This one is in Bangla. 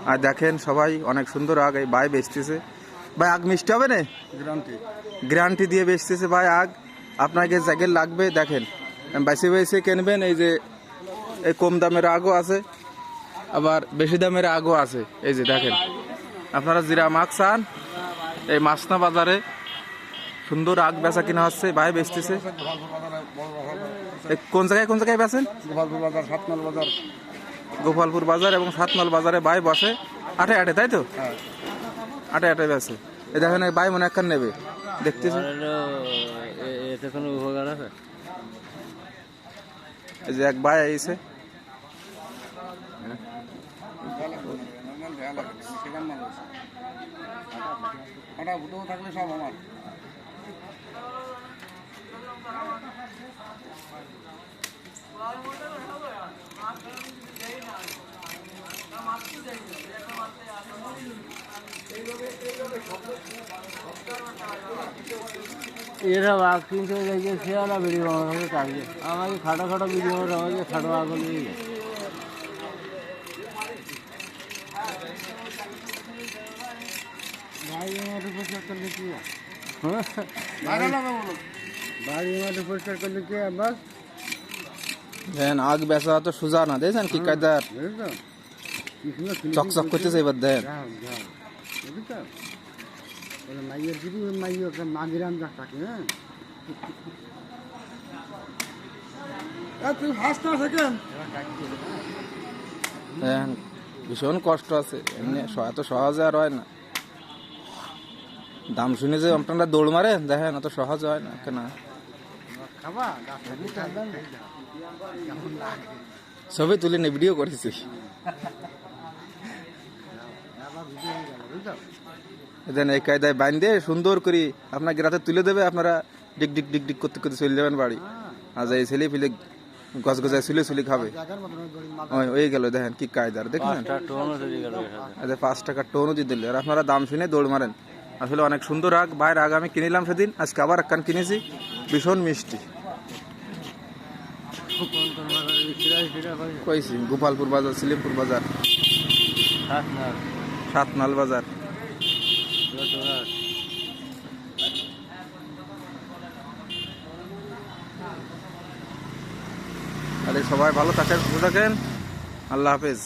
আর দেখেন সবাই অনেক সুন্দর আগ এই ভাই বেচতেছে। ভাই আগ মিষ্টি হবে না? গ্যারান্টি দিয়ে বেচতেছে ভাই আগ। আপনাকে জায়গায় লাগবে দেখেন বেশি বেশি কিনবেন। এই যে এই কম দামের আগও আছে, আবার বেশি দামের আগও আছে। এই যে দেখেন আপনারা জিরা মাছ চান, এই মাছনা বাজারে সুন্দর আগ বেচা কিনা হচ্ছে, ভাই বেচতেছে। কোন জায়গায় বেচেন? গোপালপুর বাজার এবং 7 মাইল বাজারে ভাই বসে আটে আটে, তাই তো? আটে আটে বেচে। এই দেখেন ভাই মনে একখান নেবে, দেখতেছি। এই যে এক ভাই আইছে, এরা আগ কিনতে গেছে সেরা ভিডিও বানানো কাজে আমাকে খাটো খাটো ভিডিও আমাকে খাটো আগ নিয়ে গেছে। বাড়ি মাঠে পরিষ্কার করলে কি বাড়ি মাঠে পরিষ্কার করলে কি বাস দেখেন আগ বেচা তো সোজা না, দেখছেন কি কায়দার চকচক করতেছে। এবার দেখেন মাইয়ের দিদি মাইয়ের মাগিরাম যা থাকে। হ্যাঁ তুই হাসতে থাকেন। দেখেন ভীষণ কষ্ট আছে, এমনি এত সহজে আর হয় না। দাম শুনে যে আপনারা দৌড় মারেন, দেখেন অত সহজ হয় না কেন। ছবি তুলে নে, ভিডিও করেছি। দেন এই কায়দায় বাইন্দে সুন্দর করে আপনাকে রাতে তুলে দেবে, আপনারা ডিক ডিক ডিক ডিক করতে করতে চলে যাবেন বাড়ি। আর এই ছেলে ফেলে গছ গজায় চুলে খাবে। ওই গেল দেখেন কি কায়দার, দেখলেন 5 টাকার টোনও দিয়ে দিলে। আর আপনারা দাম শুনে দৌড় মারেন। আসলে অনেক সুন্দর আগ, বাইরের আগ আমি কিনিলাম সেদিন, আজকে আবার একখান কিনেছি, ভীষণ মিষ্টি। কইছি গোপালপুর বাজার, সিলিমপুর বাজার, 7 মাইল বাজার। তাহলে সবাই ভালো থাকেন, সুস্থ থাকেন। আল্লাহ হাফেজ।